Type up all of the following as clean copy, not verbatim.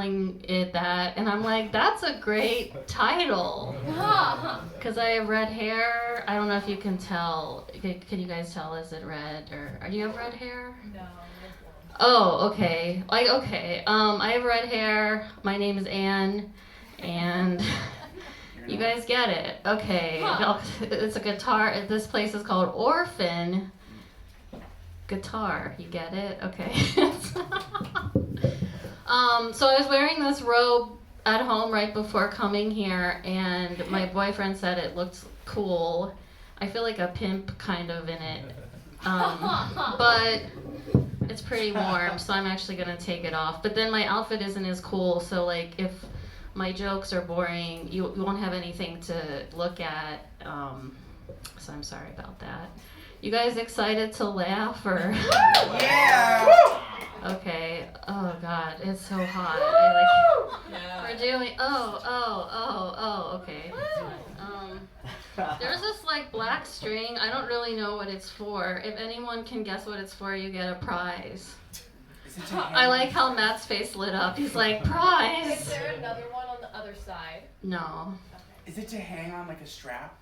calling it that, and I'm like, that's a great title. Because I have red hair. I don't know if you can tell. Can you guys tell? Is it red or do you have red hair? No. Oh, okay. Okay. I have red hair. My name is Anne, and you guys get it. Okay. It's a guitar. This place is called Orphan Guitar. You get it? Okay. So I was wearing this robe at home right before coming here, and my boyfriend said it looked cool. I feel like a pimp kind of in it. But it's pretty warm, so I'm actually gonna take it off. But then my outfit isn't as cool, so like if my jokes are boring, you won't have anything to look at. So I'm sorry about that. You guys excited to laugh or? Yeah! Okay. Oh God, it's so hot. We're doing. Okay. There's this like black string. I don't really know what it's for. If anyone can guess what it's for, you get a prize. I like how Matt's face lit up. He's like, prize. Is there another one on the other side? No. Is it to hang on like a strap?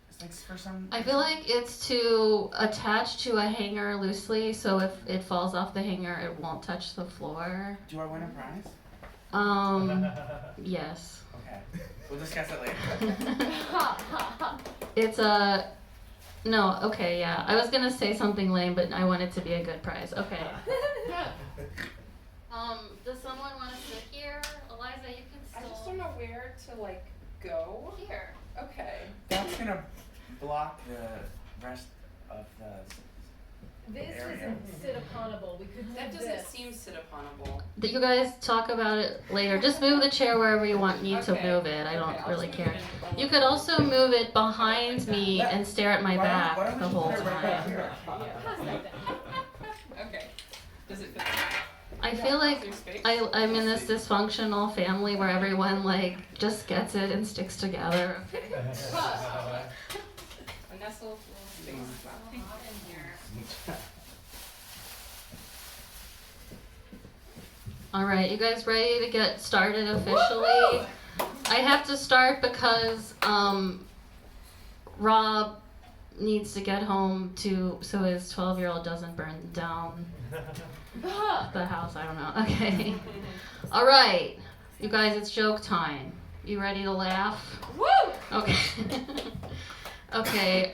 It's like for some. I feel like it's to attach to a hanger loosely, so if it falls off the hanger, it won't touch the floor. Do I win a prize? Yes. Okay. We'll discuss it later. It's a. No, okay, yeah. I was gonna say something lame, but I want it to be a good prize. Okay. Does someone want to sit here? Eliza, you can I still. just don't know where to like go. Here. Okay. That's gonna block the rest of the. This Area. isn't sit-uponable. We could That move doesn't this. seem sit-uponable. You guys talk about it later. Just move the chair wherever you want me to Okay. move it. I don't Okay, I'll really just move care. it in. You could also move it behind me and stare at my Why back don't the we whole put it right back time. here? Okay. Does it fit? I feel like Is there space? I'm in this dysfunctional family where everyone like just gets it and sticks together. A nestle little space. Wow. Hot in here. All right, you guys ready to get started officially? I have to start because Rob needs to get home so his 12-year-old doesn't burn down the house. I don't know. Okay. All right, you guys, it's joke time. You ready to laugh? Woo! Okay. Okay.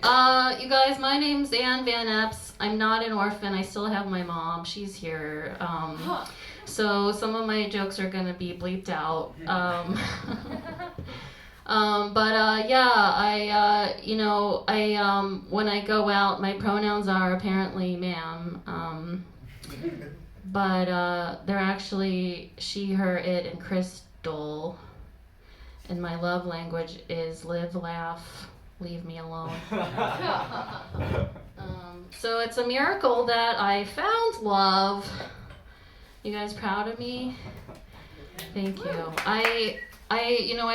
You guys, my name's Anne Van Epps. I'm not an orphan. I still have my mom. She's here. So some of my jokes are gonna be bleeped out. When I go out, my pronouns are apparently ma'am. They're actually she, her, it, and crystal. And my love language is live, laugh, leave me alone. So it's a miracle that I found love. You guys proud of me? Thank you. I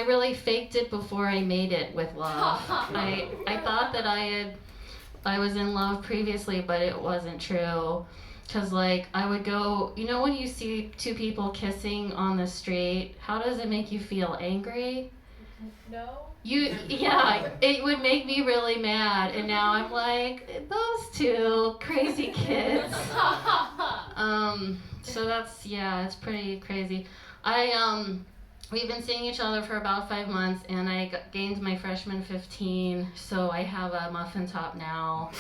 really faked it before I made it with love. I thought that I was in love previously, but it wasn't true. Cause like I would go, when you see two people kissing on the street, how does it make you feel? Angry? No? It would make me really mad, and now I'm like, those two crazy kids. So it's pretty crazy. We've been seeing each other for about 5 months, and I gained my freshman 15, so I have a muffin top now.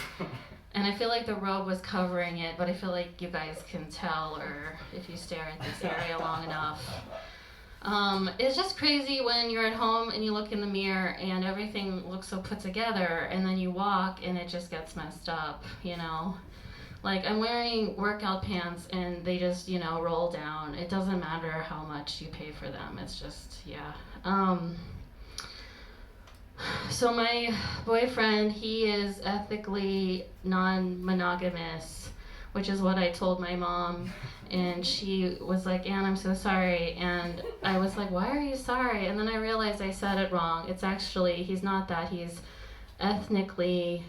And I feel like the robe was covering it, but I feel like you guys can tell, or if you stare at this area long enough. It's just crazy when you're at home and you look in the mirror and everything looks so put together, and then you walk and it just gets messed up, Like I'm wearing workout pants and they just, roll down. It doesn't matter how much you pay for them. It's just, So my boyfriend, he is ethically non-monogamous, which is what I told my mom. And she was like, Anne, I'm so sorry. And I was like, why are you sorry? And then I realized I said it wrong. It's actually, he's not that. He's ethnically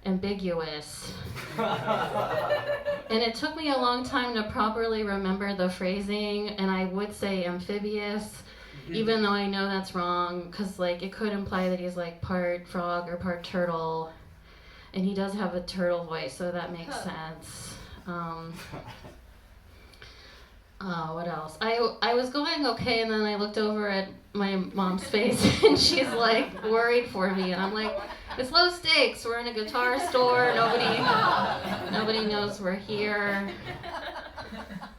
ambiguous. And it took me a long time to properly remember the phrasing, and I would say amphibious, even though I know that's wrong, because like it could imply that he's like part frog or part turtle, and he does have a turtle voice, so that makes sense. What else? I was going okay, and then I looked over at my mom's face, and she's like worried for me, and I'm like, it's low stakes. We're in a guitar store. Nobody knows we're here.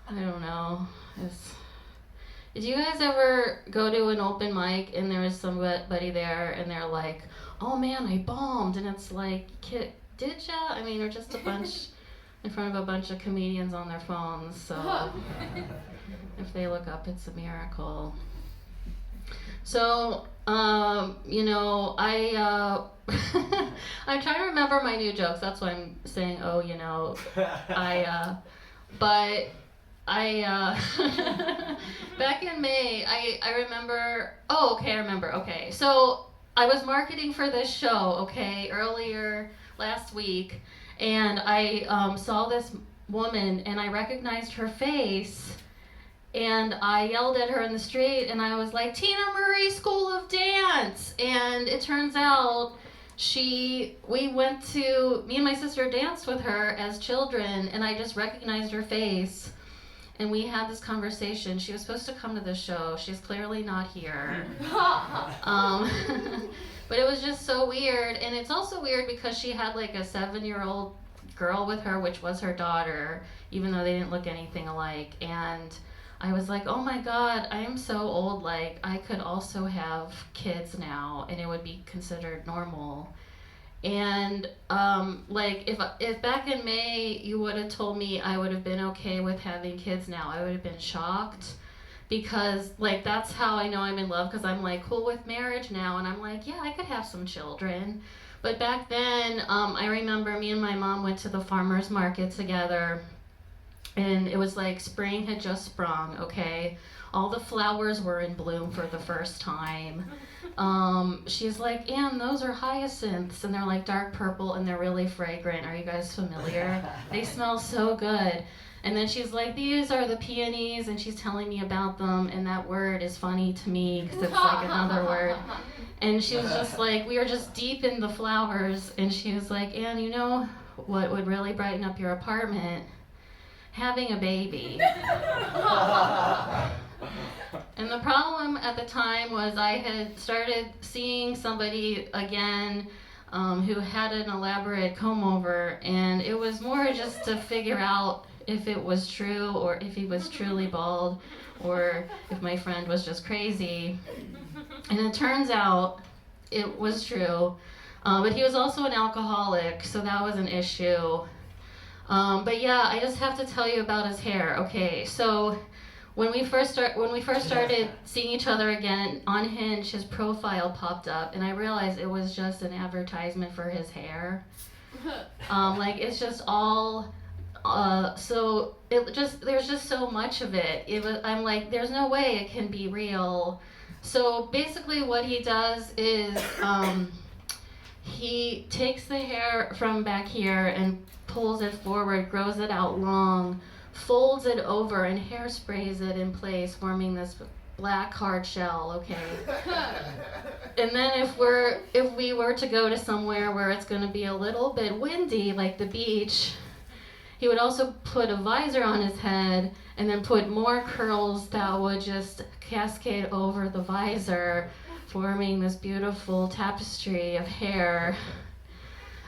I don't know. Did you guys ever go to an open mic and there was somebody there and they're like, oh man, I bombed, and it's like, did ya? I mean, we're just a bunch in front of a bunch of comedians on their phones, so if they look up, it's a miracle. So, you know, I'm trying to remember my new jokes. That's why I'm saying, oh, you know, but back in May, I remember, okay. So I was marketing for this show, okay, earlier last week, and I saw this woman, and I recognized her face, and I yelled at her in the street, and I was like, Tina Marie School of Dance, and it turns out me and my sister danced with her as children, and I just recognized her face, and we had this conversation. She was supposed to come to the show. She's clearly not here. But it was just so weird, and it's also weird because she had like a 7-year-old girl with her, which was her daughter, even though they didn't look anything alike, and I was like, oh my God, I am so old, like, I could also have kids now, and it would be considered normal. And, like, if back in May you would have told me I would have been okay with having kids now, I would have been shocked, because, like, that's how I know I'm in love, because I'm, like, cool with marriage now, and I'm like, yeah, I could have some children. But back then, I remember me and my mom went to the farmer's market together, and it was like spring had just sprung, okay? All the flowers were in bloom for the first time. She's like, Anne, those are hyacinths, and they're like dark purple, and they're really fragrant. Are you guys familiar? They smell so good. And then she's like, these are the peonies, and she's telling me about them, and that word is funny to me, because it's like another word. And she was just like, we were just deep in the flowers, and she was like, Anne, you know what would really brighten up your apartment? Having a baby. And the problem at the time was I had started seeing somebody again who had an elaborate comb over, and it was more just to figure out if it was true or if he was truly bald or if my friend was just crazy. And it turns out it was true, but he was also an alcoholic, so that was an issue. But yeah, I just have to tell you about his hair. Okay, so when we first started seeing each other again on Hinge, his profile popped up, and I realized it was just an advertisement for his hair. Like it's just all. So there's just so much of it. I'm like, there's no way it can be real. So basically, what he does is he takes the hair from back here and pulls it forward, grows it out long, folds it over, and hairsprays it in place, forming this black hard shell, okay? And then if we were to go to somewhere where it's gonna be a little bit windy, like the beach, he would also put a visor on his head and then put more curls that would just cascade over the visor, forming this beautiful tapestry of hair.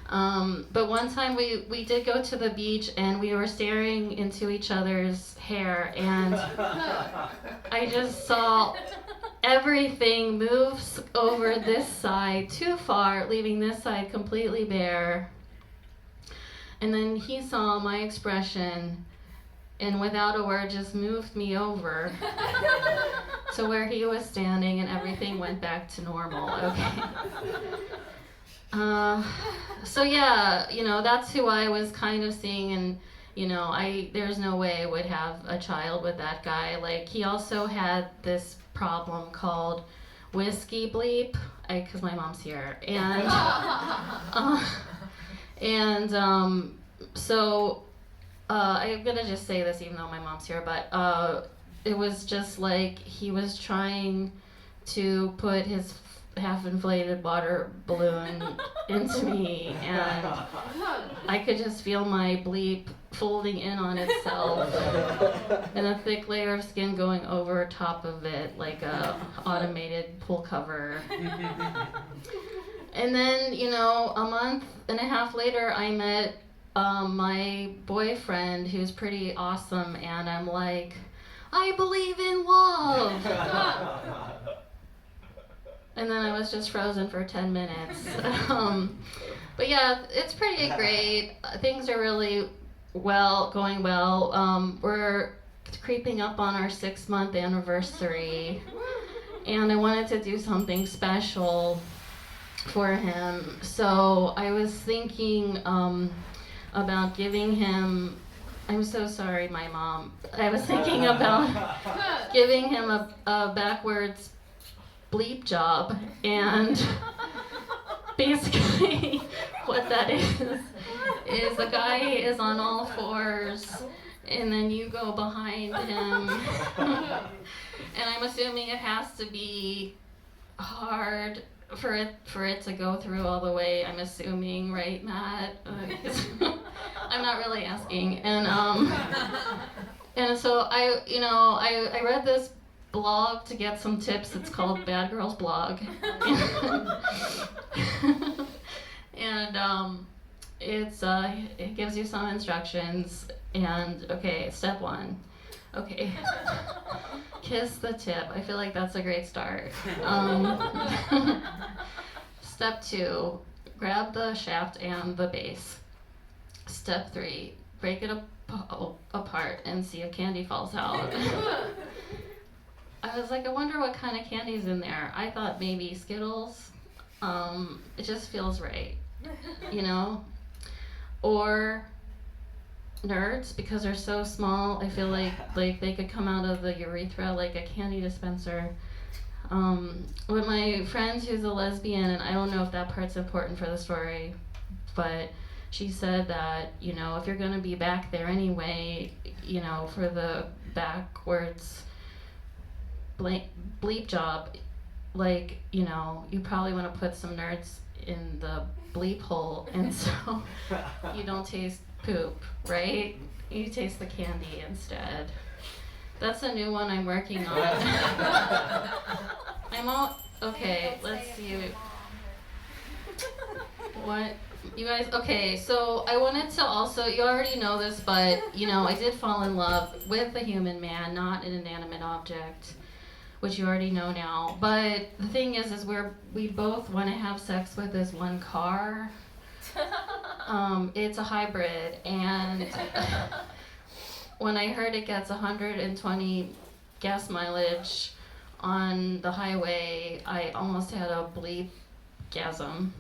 But one time we did go to the beach and we were staring into each other's hair, and I just saw everything moves over this side too far, leaving this side completely bare. And then he saw my expression and without a word just moved me over to where he was standing, and everything went back to normal, okay? So yeah, you know, that's who I was kind of seeing, and you know, there's no way I would have a child with that guy. Like, he also had this problem called whiskey bleep, because my mom's here, and And so I'm gonna just say this even though my mom's here, but it was just like he was trying to put his half inflated water balloon into me, and I could just feel my bleep folding in on itself and a thick layer of skin going over top of it like a automated pool cover. And then, you know, a month and a half later, I met my boyfriend, who's pretty awesome, and I'm like, I believe in love. And then I was just frozen for 10 minutes. But yeah, it's pretty great. Things are really going well. We're creeping up on our 6-month anniversary, and I wanted to do something special for him. So I was thinking about giving him, I'm so sorry, my mom. I was thinking about giving him a backwards bleep job, and basically what that is a guy is on all fours and then you go behind him. And I'm assuming it has to be hard for it to go through all the way. I'm assuming, right, Matt? I'm not really asking. And so I read this blog to get some tips. It's called Bad Girls Blog. And it gives you some instructions. And okay, step 1. Okay. Kiss the tip. I feel like that's a great start. Step 2, grab the shaft and the base. Step 3, break it apart and see if candy falls out. I was like, I wonder what kind of candy's in there. I thought maybe Skittles. It just feels right, you know? Or Nerds, because they're so small. I feel like they could come out of the urethra like a candy dispenser. With my friend who's a lesbian, and I don't know if that part's important for the story, but she said that, you know, if you're gonna be back there anyway, you know, for the backwards bleep job, like, you know, you probably want to put some nerds in the bleep hole, and so you don't taste poop, right? You taste the candy instead. That's a new one I'm working on. Okay, let's see. What? You guys, okay, so I wanted to also, you already know this, but, you know, I did fall in love with a human man, not an inanimate object, which you already know now. But the thing is we both want to have sex with this one car. It's a hybrid, and when I heard it gets 120 gas mileage on the highway, I almost had a bleep-gasm.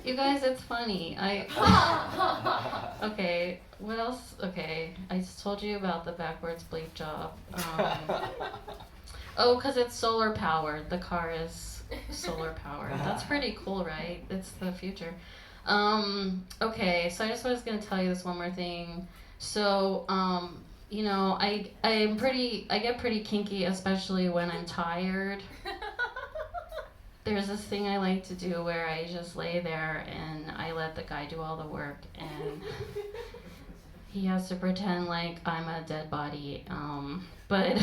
You guys, it's funny. Okay, what else? Okay, I just told you about the backwards bleep job. Oh, because it's solar powered. The car is solar powered. That's pretty cool, right? It's the future. Okay, so I just was gonna tell you this one more thing. So, you know, I get pretty kinky, especially when I'm tired. There's this thing I like to do where I just lay there and I let the guy do all the work, and he has to pretend like I'm a dead body. But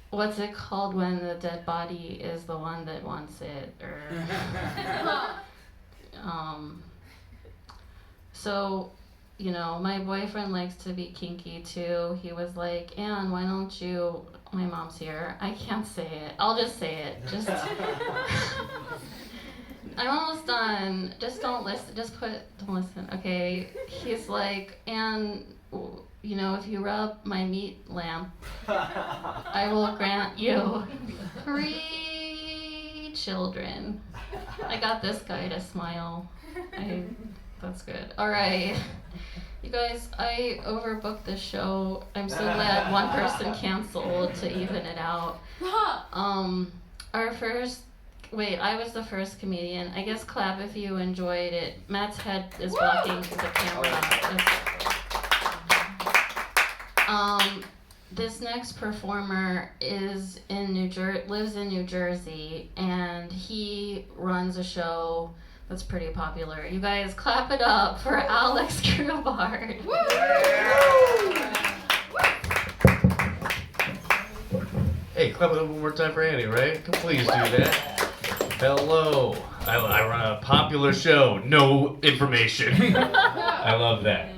what's it called when the dead body is the one that wants it? Or so, you know, my boyfriend likes to be kinky too. He was like, Anne, why don't you, my mom's here. I can't say it. I'll just say it. Just I'm almost done. Just don't listen. Don't listen. Okay. He's like, Anne, you know, if you rub my meat lamp, I will grant you 3 children. I got this guy to smile. That's good. All right. You guys, I overbooked this show. I'm so glad one person canceled to even it out. Our first Wait, I was the first comedian. I guess clap if you enjoyed it. Matt's head is blocking the camera. This next performer is lives in New Jersey, and he runs a show that's pretty popular. You guys clap it up for Alex Grubard. Hey, clap it up one more time for Andy, right? Please do that. Hello. I run a popular show. No information. I love that.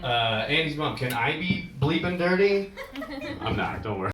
Andy's mom, can I be bleeping dirty? I'm not, don't worry.